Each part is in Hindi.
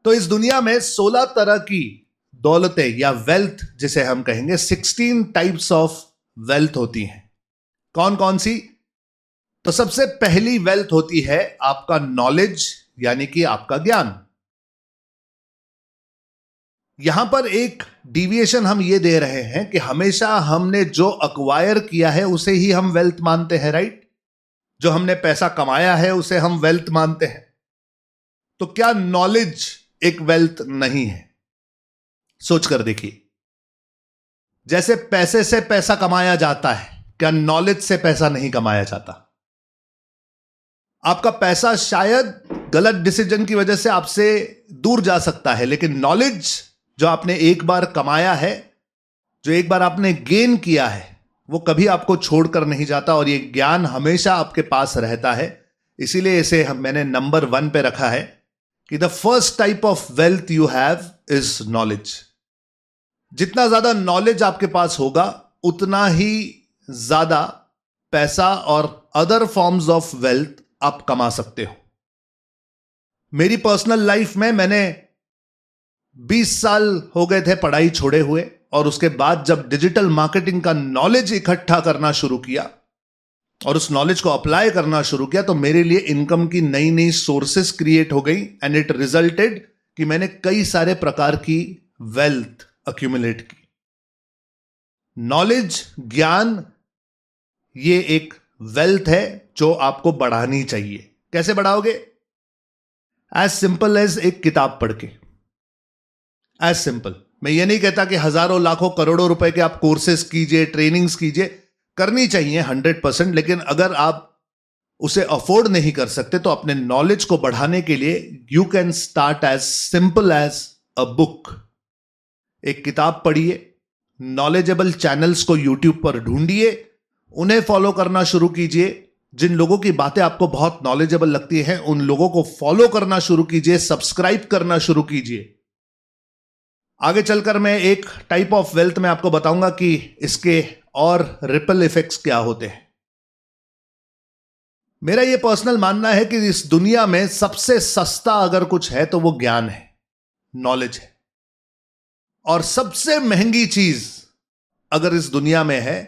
तो इस दुनिया में 16 तरह की दौलतें या वेल्थ जिसे हम कहेंगे 16 टाइप्स ऑफ वेल्थ होती हैं। कौन कौन सी? तो सबसे पहली वेल्थ होती है आपका नॉलेज, यानी कि आपका ज्ञान। यहां पर एक डिविएशन हम ये दे रहे हैं कि हमेशा हमने जो अक्वायर किया है उसे ही हम वेल्थ मानते हैं, राइट? जो हमने पैसा कमाया है उसे हम वेल्थ मानते हैं। तो क्या नॉलेज एक वेल्थ नहीं है? सोच कर देखिए। जैसे पैसे से पैसा कमाया जाता है, क्या नॉलेज से पैसा नहीं कमाया जाता? आपका पैसा शायद गलत डिसीजन की वजह से आपसे दूर जा सकता है, लेकिन नॉलेज जो आपने एक बार कमाया है, जो एक बार आपने गेन किया है, वो कभी आपको छोड़कर नहीं जाता और ये ज्ञान हमेशा आपके पास रहता है। इसीलिए इसे मैंने नंबर 1 पे रखा है कि the first type of wealth you have is knowledge. जितना ज्यादा नॉलेज आपके पास होगा उतना ही ज्यादा पैसा और अदर फॉर्म्स ऑफ वेल्थ आप कमा सकते हो। मेरी पर्सनल लाइफ में मैंने 20 साल हो गए थे पढ़ाई छोड़े हुए, और उसके बाद जब डिजिटल मार्केटिंग का नॉलेज इकट्ठा करना शुरू किया और उस नॉलेज को अप्लाई करना शुरू किया, तो मेरे लिए इनकम की नई नई सोर्सेस क्रिएट हो गई एंड इट रिजल्टेड कि मैंने कई सारे प्रकार की वेल्थ अक्यूमुलेट की। नॉलेज, ज्ञान, ये एक वेल्थ है जो आपको बढ़ानी चाहिए। कैसे बढ़ाओगे? एज सिंपल एज एक किताब पढ़ के। As simple. मैं ये नहीं कहता कि हजारों लाखों करोड़ों रुपए के आप कोर्सेस कीजिए, ट्रेनिंग्स कीजिए, करनी चाहिए 100%, लेकिन अगर आप उसे अफोर्ड नहीं कर सकते तो अपने नॉलेज को बढ़ाने के लिए you can start as simple as a book. एक किताब पढ़िए, नॉलेजेबल चैनल्स को यूट्यूब पर ढूंढिए, उन्हें फॉलो करना शुरू कीजिए। जिन लोगों की बातें आपको बहुत नॉलेजेबल लगती हैं उन लोगों को फॉलो करना शुरू कीजिए, सब्सक्राइब करना शुरू कीजिए। आगे चलकर मैं एक टाइप ऑफ वेल्थ में आपको बताऊंगा कि इसके और रिपल इफेक्ट्स क्या होते हैं। मेरा यह पर्सनल मानना है कि इस दुनिया में सबसे सस्ता अगर कुछ है तो वो ज्ञान है, नॉलेज है। और सबसे महंगी चीज अगर इस दुनिया में है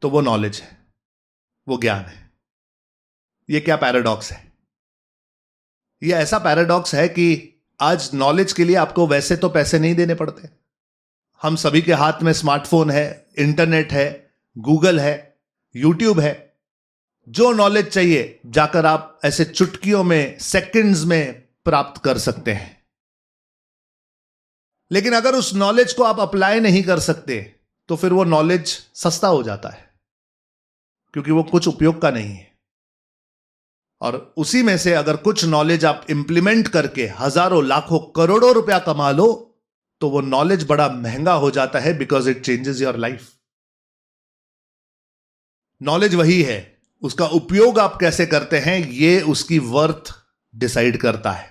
तो वो नॉलेज है, वो ज्ञान है। ये क्या पैराडॉक्स है? ये ऐसा पैराडॉक्स है कि आज नॉलेज के लिए आपको वैसे तो पैसे नहीं देने पड़ते। हम सभी के हाथ में स्मार्टफोन है, इंटरनेट है, गूगल है, यूट्यूब है। जो नॉलेज चाहिए जाकर आप ऐसे चुटकियों में, सेकंड्स में प्राप्त कर सकते हैं। लेकिन अगर उस नॉलेज को आप अप्लाई नहीं कर सकते तो फिर वो नॉलेज सस्ता हो जाता है, क्योंकि वो कुछ उपयोग का नहीं है। और उसी में से अगर कुछ नॉलेज आप इंप्लीमेंट करके हजारों, लाखों, करोड़ों रुपया कमा लो तो वो नॉलेज बड़ा महंगा हो जाता है, because it changes your life. Knowledge वही है, उसका उपयोग आप कैसे करते हैं ये उसकी वर्थ डिसाइड करता है।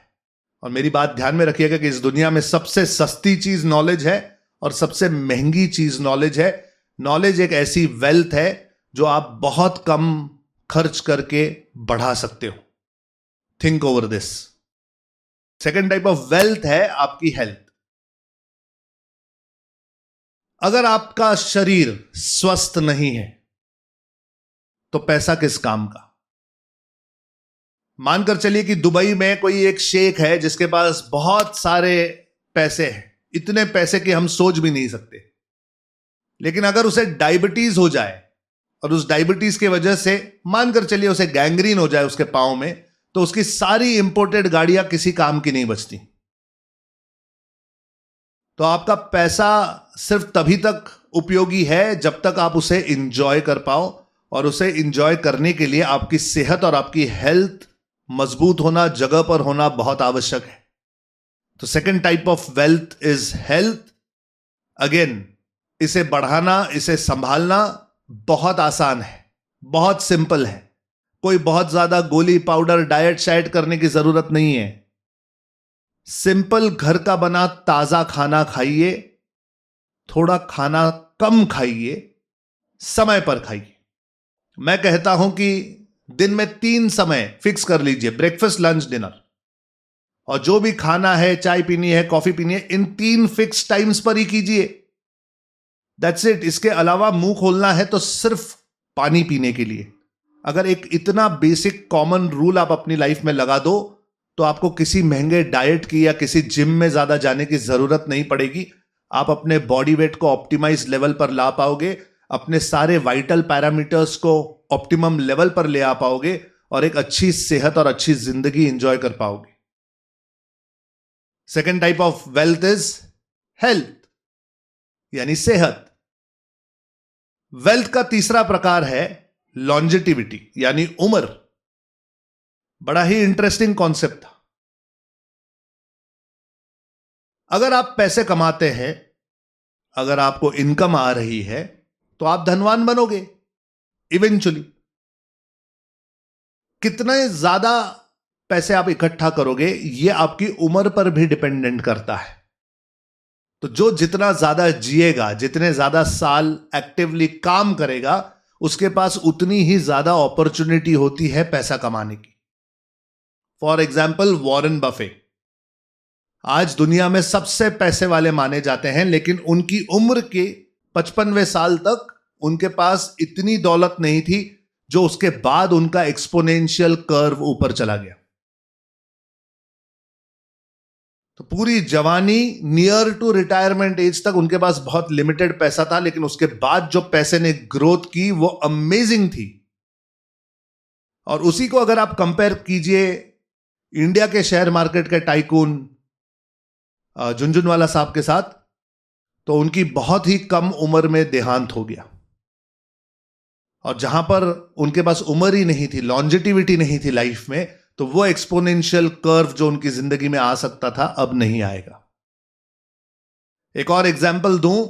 और मेरी बात ध्यान में रखिएगा कि इस दुनिया में सबसे सस्ती चीज नॉलेज है और सबसे महंगी चीज नॉलेज है। नॉलेज एक ऐसी वेल्थ है जो आप बहुत कम खर्च करके बढ़ा सकते हो। Think over this. Second type of wealth है आपकी हेल्थ। अगर आपका शरीर स्वस्थ नहीं है तो पैसा किस काम का? मानकर चलिए कि दुबई में कोई एक शेख है जिसके पास बहुत सारे पैसे हैं, इतने पैसे कि हम सोच भी नहीं सकते। लेकिन अगर उसे डायबिटीज हो जाए और उस डायबिटीज की वजह से मानकर चलिए उसे गैंग्रीन हो जाए उसके पांव में, तो उसकी सारी इंपोर्टेड गाड़ियां किसी काम की नहीं बचती। तो आपका पैसा सिर्फ तभी तक उपयोगी है जब तक आप उसे इंजॉय कर पाओ, और उसे इंजॉय करने के लिए आपकी सेहत और आपकी हेल्थ मजबूत होना, जगह पर होना बहुत आवश्यक है। तो second type of wealth is health. Again, इसे बढ़ाना, इसे संभालना बहुत आसान है, बहुत सिंपल है। कोई बहुत ज्यादा गोली, पाउडर, डाइट शाइट करने की जरूरत नहीं है। सिंपल घर का बना ताजा खाना खाइए, थोड़ा खाना कम खाइए, समय पर खाइए। मैं कहता हूं कि दिन में 3 समय फिक्स कर लीजिए, ब्रेकफास्ट, लंच, डिनर, और जो भी खाना है, चाय पीनी है, कॉफी पीनी है, इन 3 फिक्स टाइम्स पर ही कीजिए। That's it. इसके अलावा मुंह खोलना है तो सिर्फ पानी पीने के लिए। अगर एक इतना बेसिक कॉमन रूल आप अपनी लाइफ में लगा दो तो आपको किसी महंगे डाइट की या किसी जिम में ज्यादा जाने की जरूरत नहीं पड़ेगी। आप अपने बॉडी वेट को ऑप्टिमाइज लेवल पर ला पाओगे, अपने सारे वाइटल पैरामीटर्स को ऑप्टिमम लेवल पर ले आ पाओगे और एक अच्छी सेहत और अच्छी जिंदगी एंजॉय कर पाओगे। Second type of wealth is health, यानी सेहत। वेल्थ का तीसरा प्रकार है लॉन्जेटिविटी, यानी उम्र। बड़ा ही इंटरेस्टिंग कॉन्सेप्ट था। अगर आप पैसे कमाते हैं, अगर आपको इनकम आ रही है, तो आप धनवान बनोगे इवेंचुअली। कितने ज्यादा पैसे आप इकट्ठा करोगे यह आपकी उम्र पर भी डिपेंडेंट करता है। तो जो जितना ज्यादा जिएगा, जितने ज्यादा साल एक्टिवली काम करेगा, उसके पास उतनी ही ज्यादा अपॉर्चुनिटी होती है पैसा कमाने की। फॉर एग्जाम्पल वॉरेन बफे आज दुनिया में सबसे पैसे वाले माने जाते हैं, लेकिन उनकी उम्र के 55वें साल तक उनके पास इतनी दौलत नहीं थी जो उसके बाद उनका एक्सपोनेंशियल कर्व ऊपर चला गया। तो पूरी जवानी नियर टू रिटायरमेंट एज तक उनके पास बहुत लिमिटेड पैसा था, लेकिन उसके बाद जो पैसे ने ग्रोथ की वो अमेजिंग थी। और उसी को अगर आप कंपेयर कीजिए इंडिया के शेयर मार्केट के टाइकून झुनझुनवाला साहब के साथ, तो उनकी बहुत ही कम उम्र में देहांत हो गया। और जहां पर उनके पास उम्र ही नहीं थी, लॉन्जेटिविटी नहीं थी लाइफ में, तो वो एक्सपोनेंशियल कर्व जो उनकी जिंदगी में आ सकता था अब नहीं आएगा। एक और एग्जांपल दूं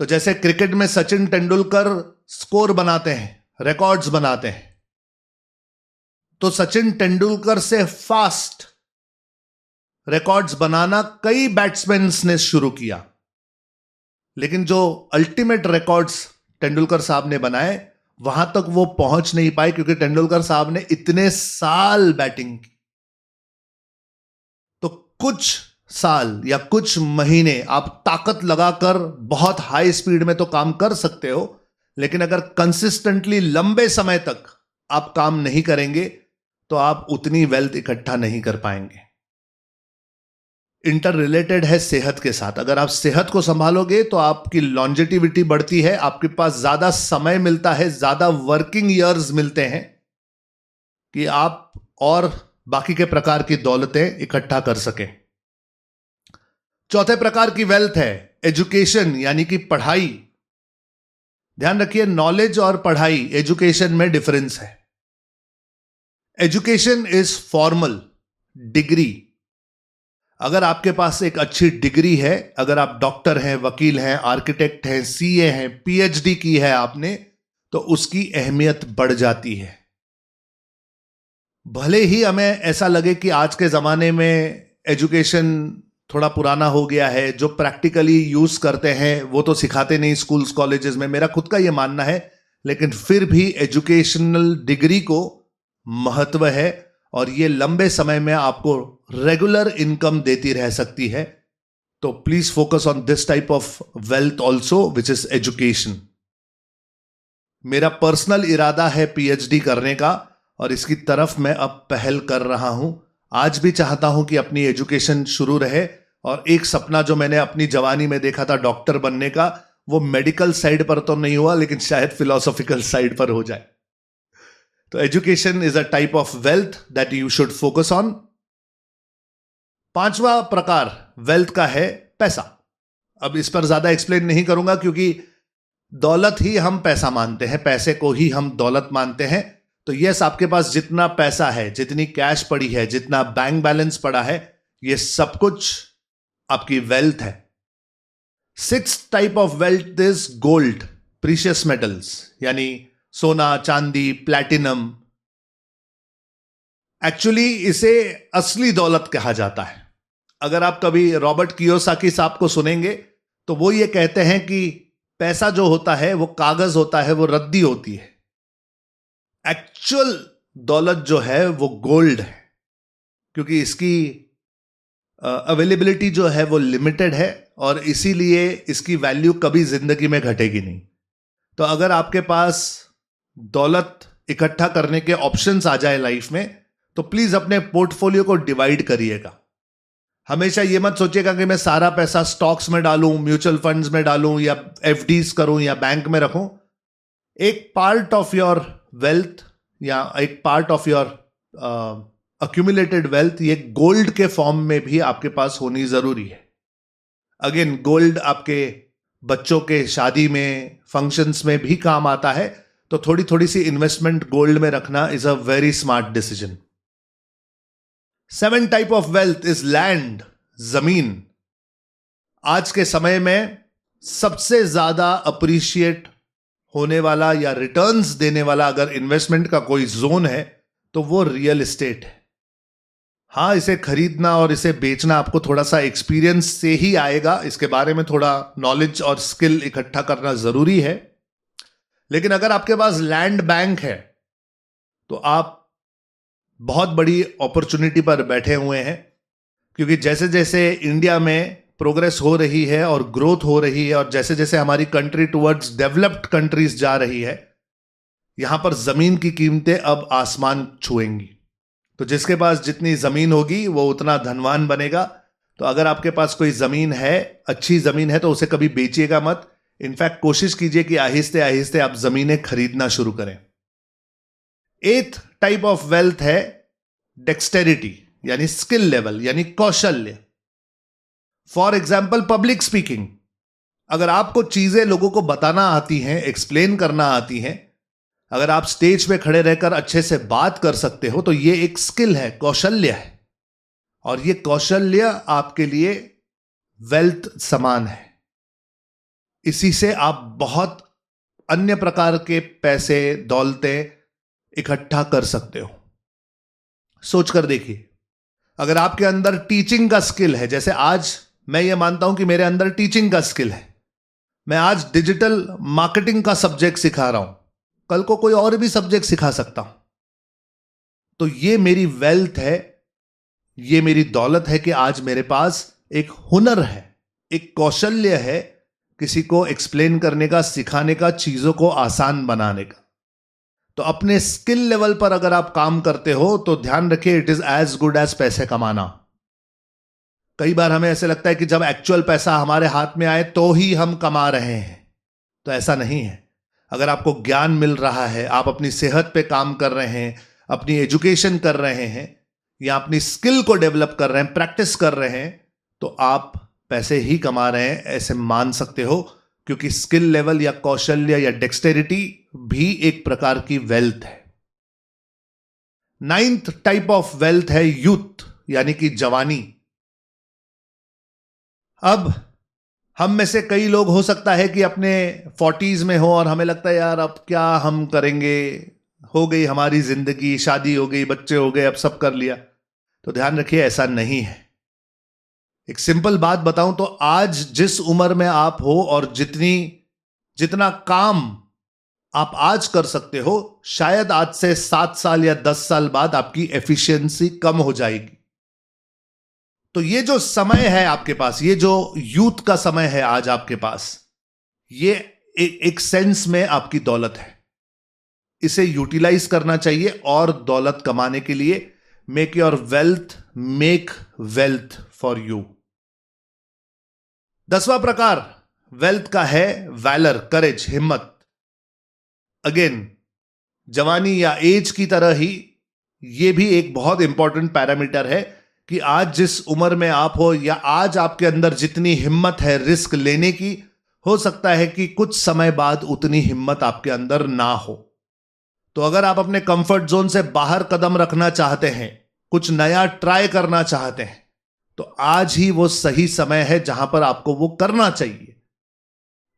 तो जैसे क्रिकेट में सचिन तेंदुलकर स्कोर बनाते हैं, रिकॉर्ड्स बनाते हैं, तो सचिन तेंदुलकर से फास्ट रिकॉर्ड्स बनाना कई बैट्समैन ने शुरू किया, लेकिन जो अल्टीमेट रिकॉर्ड्स तेंदुलकर साहब ने बनाए वहां तक वो पहुंच नहीं पाए, क्योंकि तेंदुलकर साहब ने इतने साल बैटिंग की। तो कुछ साल या कुछ महीने आप ताकत लगाकर बहुत हाई स्पीड में तो काम कर सकते हो, लेकिन अगर कंसिस्टेंटली लंबे समय तक आप काम नहीं करेंगे तो आप उतनी वेल्थ इकट्ठा नहीं कर पाएंगे। इंटर रिलेटेड है सेहत के साथ। अगर आप सेहत को संभालोगे तो आपकी लॉन्जेटिविटी बढ़ती है, आपके पास ज्यादा समय मिलता है, ज्यादा वर्किंग ईयर्स मिलते हैं कि आप और बाकी के प्रकार की दौलतें इकट्ठा कर सकें। चौथे प्रकार की वेल्थ है एजुकेशन, यानी कि पढ़ाई। ध्यान रखिए, नॉलेज और पढ़ाई, एजुकेशन में डिफरेंस है। Education is formal, degree. अगर आपके पास एक अच्छी डिग्री है, अगर आप डॉक्टर हैं, वकील हैं, आर्किटेक्ट हैं, सीए हैं, पीएचडी की है आपने, तो उसकी अहमियत बढ़ जाती है। भले ही हमें ऐसा लगे कि आज के जमाने में एजुकेशन थोड़ा पुराना हो गया है, जो प्रैक्टिकली यूज करते हैं वो तो सिखाते नहीं स्कूल्स कॉलेजेस में, मेरा खुद का यह मानना है, लेकिन फिर भी एजुकेशनल डिग्री को महत्व है और ये लंबे समय में आपको रेगुलर इनकम देती रह सकती है। तो please focus on this type of wealth also, which is education. मेरा पर्सनल इरादा है पीएचडी करने का और इसकी तरफ मैं अब पहल कर रहा हूं। आज भी चाहता हूं कि अपनी एजुकेशन शुरू रहे, और एक सपना जो मैंने अपनी जवानी में देखा था डॉक्टर बनने का, वो मेडिकल साइड पर तो नहीं हुआ, लेकिन शायद फिलोसॉफिकल साइड पर हो जाए। तो education is a type of wealth that you should focus on. पांचवा प्रकार वेल्थ का है पैसा। अब इस पर ज्यादा एक्सप्लेन नहीं करूंगा, क्योंकि दौलत ही हम पैसा मानते हैं, पैसे को ही हम दौलत मानते हैं। तो यस, आपके पास जितना पैसा है, जितनी कैश पड़ी है, जितना बैंक बैलेंस पड़ा है, ये सब कुछ आपकी वेल्थ है। Sixth type of wealth is gold, precious metals, यानी सोना, चांदी, प्लैटिनम। एक्चुअली इसे असली दौलत कहा जाता है। अगर आप कभी रॉबर्ट कियोसाकी साहब को सुनेंगे तो वो ये कहते हैं कि पैसा जो होता है वो कागज होता है, वो रद्दी होती है। एक्चुअल दौलत जो है वो गोल्ड है, क्योंकि इसकी अवेलेबिलिटी जो है वो लिमिटेड है और इसीलिए इसकी वैल्यू कभी जिंदगी में घटेगी नहीं। तो अगर आपके पास दौलत इकट्ठा करने के ऑप्शंस आ जाए लाइफ में, तो प्लीज अपने पोर्टफोलियो को डिवाइड करिएगा। हमेशा ये मत सोचिएगा कि मैं सारा पैसा स्टॉक्स में डालूं, म्यूचुअल फंड्स में डालूं या एफडीज करूं या बैंक में रखूं। एक पार्ट ऑफ योर वेल्थ या एक part of your accumulated wealth ये गोल्ड के फॉर्म में भी आपके पास होनी जरूरी है। अगेन, गोल्ड आपके बच्चों के शादी में, फंक्शंस में भी काम आता है, तो थोड़ी थोड़ी सी इन्वेस्टमेंट गोल्ड में रखना is a very smart decision. 7 type of wealth is land, जमीन। आज के समय में सबसे ज्यादा अप्रिशिएट होने वाला या रिटर्न्स देने वाला अगर इन्वेस्टमेंट का कोई जोन है तो वो रियल एस्टेट है। हाँ, इसे खरीदना और इसे बेचना आपको थोड़ा सा एक्सपीरियंस से ही आएगा, इसके बारे में थोड़ा नॉलेज और स्किल इकट्ठा करना जरूरी है। लेकिन अगर आपके पास लैंड बैंक है तो आप बहुत बड़ी अपॉर्चुनिटी पर बैठे हुए हैं, क्योंकि जैसे जैसे इंडिया में प्रोग्रेस हो रही है और ग्रोथ हो रही है और जैसे जैसे हमारी कंट्री टुवर्ड्स डेवलप्ड कंट्रीज जा रही है, यहां पर जमीन की कीमतें अब आसमान छुएंगी। तो जिसके पास जितनी जमीन होगी वो उतना धनवान बनेगा। तो अगर आपके पास कोई जमीन है, अच्छी जमीन है, तो उसे कभी बेचिएगा मत। इनफैक्ट कोशिश कीजिए कि आहिस्ते आहिस्ते आप जमीनें खरीदना शुरू करें। 8th टाइप ऑफ वेल्थ है डेक्सटेरिटी, यानी स्किल लेवल, यानी कौशल्य। For example public speaking. अगर आपको चीजें लोगों को बताना आती हैं, एक्सप्लेन करना आती हैं, अगर आप स्टेज पे खड़े रहकर अच्छे से बात कर सकते हो, तो ये एक स्किल है, कौशल्य है। और ये कौशल्य आपके लिए वेल्थ समान है। इसी से आप बहुत अन्य प्रकार के पैसे, दौलतें इकट्ठा कर सकते हो। सोचकर देखिए, अगर आपके अंदर टीचिंग का स्किल है, जैसे आज मैं ये मानता हूं कि मेरे अंदर टीचिंग का स्किल है, मैं आज डिजिटल मार्केटिंग का सब्जेक्ट सिखा रहा हूं, कल को कोई और भी सब्जेक्ट सिखा सकता हूं। तो ये मेरी वेल्थ है, ये मेरी दौलत है कि आज मेरे पास एक हुनर है, एक कौशल्य है, किसी को एक्सप्लेन करने का, सिखाने का, चीजों को आसान बनाने का। तो अपने स्किल लेवल पर अगर आप काम करते हो तो ध्यान रखिए, it is as good as पैसे कमाना। कई बार हमें ऐसे लगता है कि जब एक्चुअल पैसा हमारे हाथ में आए तो ही हम कमा रहे हैं, तो ऐसा नहीं है। अगर आपको ज्ञान मिल रहा है, आप अपनी सेहत पे काम कर रहे हैं, अपनी एजुकेशन कर रहे हैं या अपनी स्किल को डेवलप कर रहे हैं, प्रैक्टिस कर रहे हैं, तो आप पैसे ही कमा रहे हैं, ऐसे मान सकते हो। क्योंकि स्किल लेवल या कौशल्य या डेक्सटेरिटी भी एक प्रकार की वेल्थ है। 9th टाइप ऑफ वेल्थ है यूथ, यानी कि जवानी। अब हम में से कई लोग हो सकता है कि अपने 40s में हो और हमें लगता है यार अब क्या हम करेंगे, हो गई हमारी जिंदगी, शादी हो गई, बच्चे हो गए, अब सब कर लिया। तो ध्यान रखिए, ऐसा नहीं है। एक सिंपल बात बताऊं तो आज जिस उम्र में आप हो और जितना काम आप आज कर सकते हो, शायद आज से 7 साल या 10 साल बाद आपकी एफिशिएंसी कम हो जाएगी। तो ये जो समय है आपके पास, ये जो यूथ का समय है आज आपके पास, ये एक सेंस में आपकी दौलत है। इसे यूटिलाइज करना चाहिए और दौलत कमाने के लिए। Make your wealth make wealth for you. 10वां प्रकार वेल्थ का है वैलर, करेज, हिम्मत। अगेन, जवानी या एज की तरह ही यह भी एक बहुत इंपॉर्टेंट पैरामीटर है कि आज जिस उम्र में आप हो या आज आपके अंदर जितनी हिम्मत है रिस्क लेने की, हो सकता है कि कुछ समय बाद उतनी हिम्मत आपके अंदर ना हो। तो अगर आप अपने कंफर्ट जोन से बाहर कदम रखना चाहते हैं, कुछ नया ट्राई करना चाहते हैं, तो आज ही वो सही समय है जहां पर आपको वो करना चाहिए।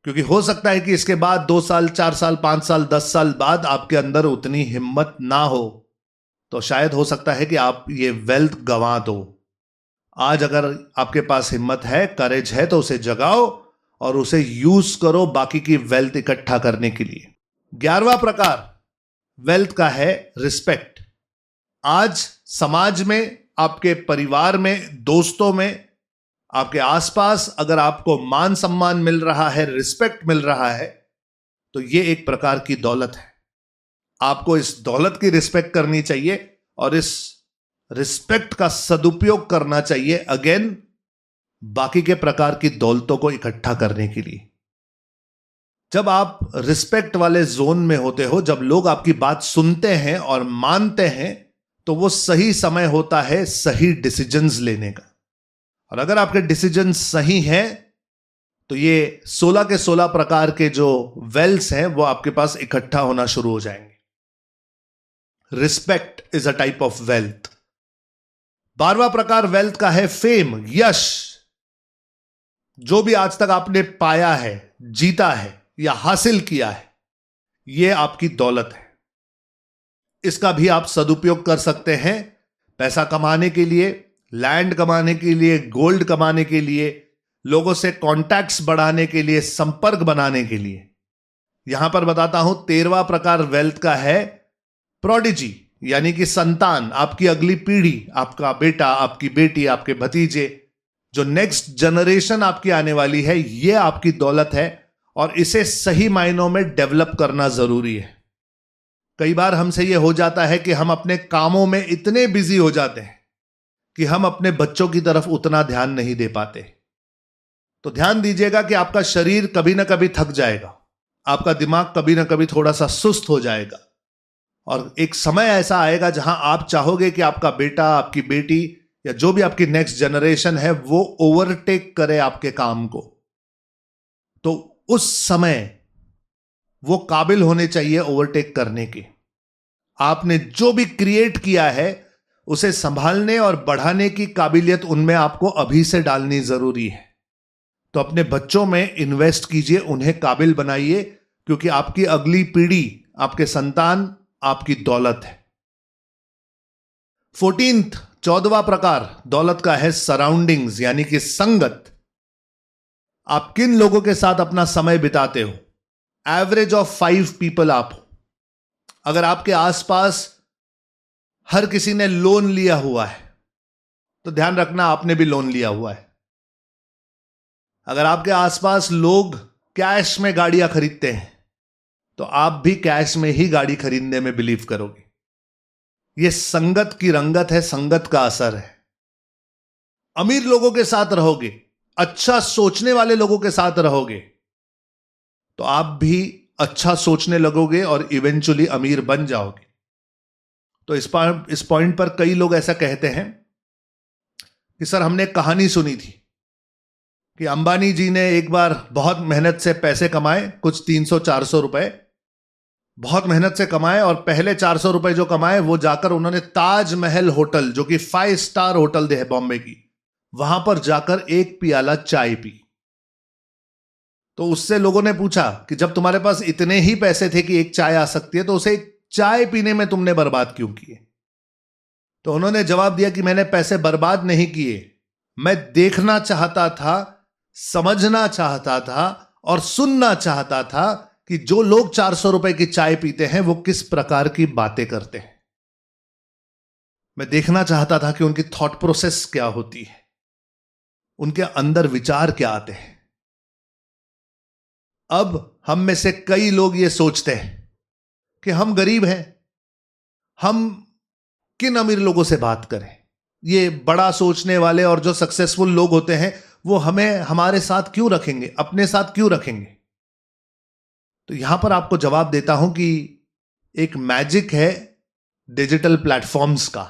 क्योंकि हो सकता है कि इसके बाद 2 साल, 4 साल, 5 साल, 10 साल बाद आपके अंदर उतनी हिम्मत ना हो, तो शायद हो सकता है कि आप ये वेल्थ गंवा दो। आज अगर आपके पास हिम्मत है, करेज है, तो उसे जगाओ और उसे यूज करो बाकी की वेल्थ इकट्ठा करने के लिए। 11वां प्रकार वेल्थ का है रिस्पेक्ट। आज समाज में आपके परिवार में, दोस्तों में, आपके आसपास अगर आपको मान सम्मान मिल रहा है, रिस्पेक्ट मिल रहा है, तो ये एक प्रकार की दौलत है। आपको इस दौलत की रिस्पेक्ट करनी चाहिए और इस रिस्पेक्ट का सदुपयोग करना चाहिए अगेन बाकी के प्रकार की दौलतों को इकट्ठा करने के लिए। जब आप रिस्पेक्ट वाले जोन में होते हो, जब लोग आपकी बात सुनते हैं और मानते हैं, तो वो सही समय होता है सही डिसीजंस लेने का। और अगर आपके डिसीजंस सही हैं तो ये 16 के 16 प्रकार के जो वेल्थ्स हैं वो आपके पास इकट्ठा होना शुरू हो जाएंगे। Respect is a type of wealth. 12वां प्रकार वेल्थ का है फेम, यश। जो भी आज तक आपने पाया है, जीता है या हासिल किया है, यह आपकी दौलत है। इसका भी आप सदुपयोग कर सकते हैं पैसा कमाने के लिए, लैंड कमाने के लिए, गोल्ड कमाने के लिए, लोगों से कॉन्टैक्ट्स बढ़ाने के लिए, संपर्क बनाने के लिए। यहां पर बताता हूं 13वां प्रकार वेल्थ का है प्रोडिजी, यानी कि संतान, आपकी अगली पीढ़ी, आपका बेटा, आपकी बेटी, आपके भतीजे, जो नेक्स्ट जनरेशन आपकी आने वाली है, यह आपकी दौलत है और इसे सही मायनों में डेवलप करना जरूरी है। कई बार हमसे यह हो जाता है कि हम अपने कामों में इतने बिजी हो जाते हैं कि हम अपने बच्चों की तरफ उतना ध्यान नहीं दे पाते। तो ध्यान दीजिएगा कि आपका शरीर कभी ना कभी थक जाएगा, आपका दिमाग कभी ना कभी थोड़ा सा सुस्त हो जाएगा और एक समय ऐसा आएगा जहां आप चाहोगे कि आपका बेटा, आपकी बेटी या जो भी आपकी नेक्स्ट जनरेशन है वो ओवरटेक करे आपके काम को। तो उस समय वो काबिल होने चाहिए ओवरटेक करने के। आपने जो भी क्रिएट किया है उसे संभालने और बढ़ाने की काबिलियत उनमें आपको अभी से डालनी जरूरी है। तो अपने बच्चों में इन्वेस्ट कीजिए, उन्हें काबिल बनाइए, क्योंकि आपकी अगली पीढ़ी, आपके संतान आपकी दौलत है। 14वां प्रकार दौलत का है सराउंडिंग्स, यानी कि संगत। आप किन लोगों के साथ अपना समय बिताते हो। एवरेज ऑफ 5 पीपल आप हो। अगर आपके आसपास हर किसी ने लोन लिया हुआ है तो ध्यान रखना आपने भी लोन लिया हुआ है। अगर आपके आसपास लोग कैश में गाड़ियां खरीदते हैं तो आप भी कैश में ही गाड़ी खरीदने में बिलीव करोगे। यह संगत की रंगत है, संगत का असर है। अमीर लोगों के साथ रहोगे, अच्छा सोचने वाले लोगों के साथ रहोगे तो आप भी अच्छा सोचने लगोगे और इवेंचुअली अमीर बन जाओगे। तो इस पॉइंट पर कई लोग ऐसा कहते हैं कि सर हमने कहानी सुनी थी कि अंबानी जी ने एक बार बहुत मेहनत से पैसे कमाए, कुछ 300-400 रुपए बहुत मेहनत से कमाए, और पहले 400 रुपए जो कमाए वो जाकर उन्होंने ताजमहल होटल, जो कि 5 स्टार होटल है बॉम्बे की, वहां पर जाकर एक प्याला चाय पी। तो उससे लोगों ने पूछा कि जब तुम्हारे पास इतने ही पैसे थे कि एक चाय आ सकती है तो उसे चाय पीने में तुमने बर्बाद क्यों किए। तो उन्होंने जवाब दिया कि मैंने पैसे बर्बाद नहीं किए, मैं देखना चाहता था, समझना चाहता था और सुनना चाहता था कि जो लोग 400 रुपए की चाय पीते हैं वो किस प्रकार की बातें करते हैं। मैं देखना चाहता था कि उनकी थॉट प्रोसेस क्या होती है, उनके अंदर विचार क्या आते हैं। अब हम में से कई लोग ये सोचते हैं कि हम गरीब हैं, हम किन अमीर लोगों से बात करें। ये बड़ा सोचने वाले और जो सक्सेसफुल लोग होते हैं वो हमें हमारे साथ क्यों रखेंगे, अपने साथ क्यों रखेंगे। तो यहां पर आपको जवाब देता हूं कि एक मैजिक है डिजिटल प्लेटफॉर्म्स का।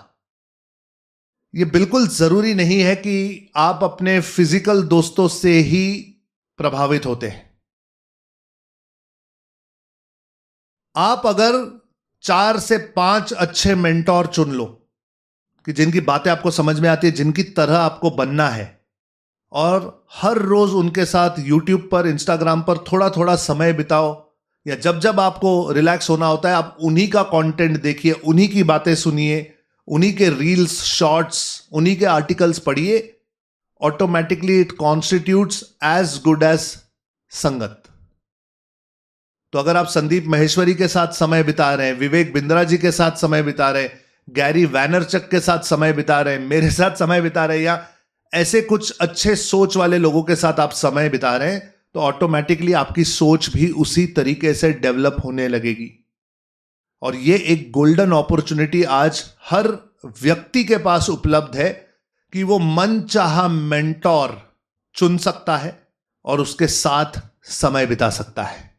यह बिल्कुल जरूरी नहीं है कि आप अपने फिजिकल दोस्तों से ही प्रभावित होते हैं। आप अगर 4 से 5 अच्छे मेंटोर चुन लो कि जिनकी बातें आपको समझ में आती है, जिनकी तरह आपको बनना है, और हर रोज उनके साथ यूट्यूब पर, इंस्टाग्राम पर थोड़ा थोड़ा समय बिताओ, या जब जब आपको रिलैक्स होना होता है आप उन्हीं का कंटेंट देखिए, उन्हीं की बातें सुनिए, उन्हीं के रील्स, शॉर्ट्स, उन्हीं के आर्टिकल्स पढ़िए, automatically it constitutes as good as संगत। तो अगर आप संदीप महेश्वरी के साथ समय बिता रहे हैं, विवेक बिंद्रा जी के साथ समय बिता रहे हैं, गैरी वैनरचक के साथ समय बिता रहे हैं, मेरे साथ समय बिता रहे हैं, या ऐसे कुछ अच्छे सोच वाले लोगों के साथ आप समय बिता रहे हैं, तो ऑटोमेटिकली आपकी सोच भी उसी तरीके से डेवलप होने लगेगी। और ये एक गोल्डन अपॉर्चुनिटी आज हर व्यक्ति के पास उपलब्ध है कि वो मनचाहा मेंटोर चुन सकता है और उसके साथ समय बिता सकता है।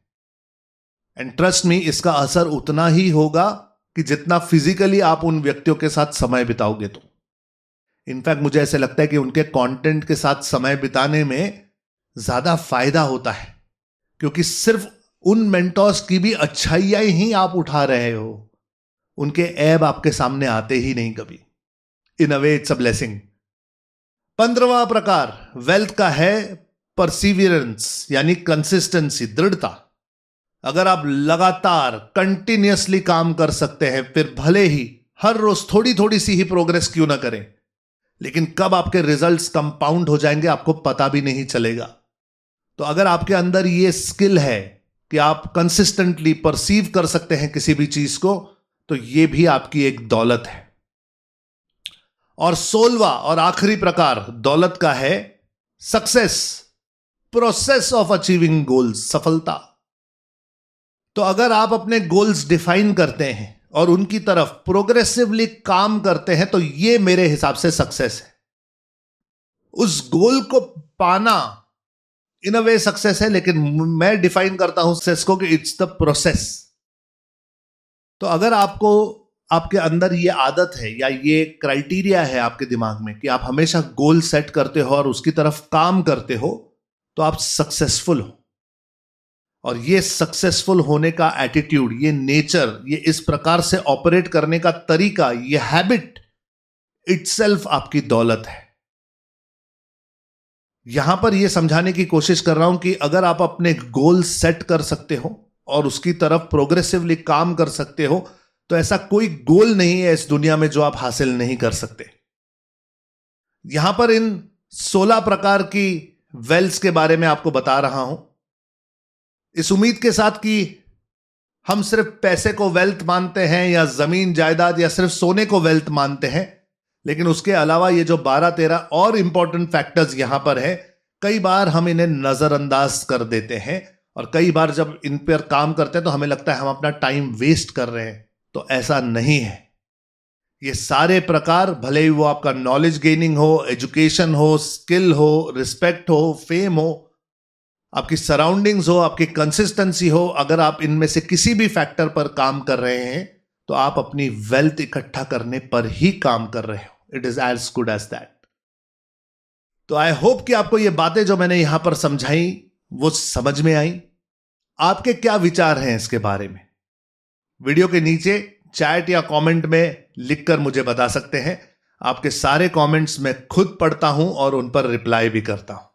एंड ट्रस्ट मी, इसका असर उतना ही होगा कि जितना फिजिकली आप उन व्यक्तियों के साथ समय बिताओगे। तो इनफैक्ट मुझे ऐसे लगता है कि उनके कंटेंट के साथ समय बिताने में ज्यादा फायदा होता है, क्योंकि सिर्फ उन मेंटोर्स की भी अच्छाइयां ही आप उठा रहे हो, उनके ऐब आपके सामने आते ही नहीं कभी। इन अ वे इट्स अ ब्लेसिंग। 15वां प्रकार वेल्थ का है परसिवियरेंस, यानी कंसिस्टेंसी, दृढ़ता। अगर आप लगातार कंटिन्यूअसली काम कर सकते हैं, फिर भले ही हर रोज थोड़ी थोड़ी सी ही प्रोग्रेस क्यों ना करें, लेकिन कब आपके रिजल्ट्स कंपाउंड हो जाएंगे आपको पता भी नहीं चलेगा। तो अगर आपके अंदर ये स्किल है कि आप कंसिस्टेंटली परसीव कर सकते हैं किसी भी चीज को, तो ये भी आपकी एक दौलत है। और 16वां और आखिरी प्रकार दौलत का है success, process of achieving goals, सफलता। तो अगर आप अपने गोल्स डिफाइन करते हैं और उनकी तरफ प्रोग्रेसिवली काम करते हैं, तो ये मेरे हिसाब से सक्सेस है। उस गोल को पाना इन अ वे सक्सेस है, लेकिन मैं डिफाइन करता हूं सक्सेस को कि इट्स द प्रोसेस। तो अगर आपको आपके अंदर ये आदत है या ये क्राइटेरिया है आपके दिमाग में कि आप हमेशा गोल सेट करते हो और उसकी तरफ काम करते हो, तो आप सक्सेसफुल हो। और ये सक्सेसफुल होने का एटीट्यूड, ये नेचर, ये इस प्रकार से ऑपरेट करने का तरीका, ये हैबिट इटसेल्फ आपकी दौलत है। यहां पर यह समझाने की कोशिश कर रहा हूं कि अगर आप अपने गोल सेट कर सकते हो और उसकी तरफ प्रोग्रेसिवली काम कर सकते हो, तो ऐसा कोई गोल नहीं है इस दुनिया में जो आप हासिल नहीं कर सकते। यहां पर इन 16 प्रकार की वेल्थ के बारे में आपको बता रहा हूं, इस उम्मीद के साथ कि हम सिर्फ पैसे को वेल्थ मानते हैं या जमीन जायदाद या सिर्फ सोने को वेल्थ मानते हैं, लेकिन उसके अलावा ये जो 12-13 और इंपॉर्टेंट फैक्टर्स यहां पर है, कई बार हम इन्हें नजरअंदाज कर देते हैं और कई बार जब इन पर काम करते हैं तो हमें लगता है हम अपना टाइम वेस्ट कर रहे हैं। तो ऐसा नहीं है। ये सारे प्रकार, भले ही वो आपका नॉलेज गेनिंग हो, एजुकेशन हो, स्किल हो, रिस्पेक्ट हो, फेम हो, आपकी सराउंडिंग्स हो, आपकी कंसिस्टेंसी हो, अगर आप इनमें से किसी भी फैक्टर पर काम कर रहे हैं तो आप अपनी वेल्थ इकट्ठा करने पर ही काम कर रहे हो। It is as good as that. तो आई होप कि आपको ये बातें जो मैंने यहां पर समझाई वो समझ में आई। आपके क्या विचार हैं इसके बारे में? वीडियो के नीचे चैट या कमेंट में लिखकर मुझे बता सकते हैं। आपके सारे कमेंट्स मैं खुद पढ़ता हूं और उन पर रिप्लाई भी करता हूं।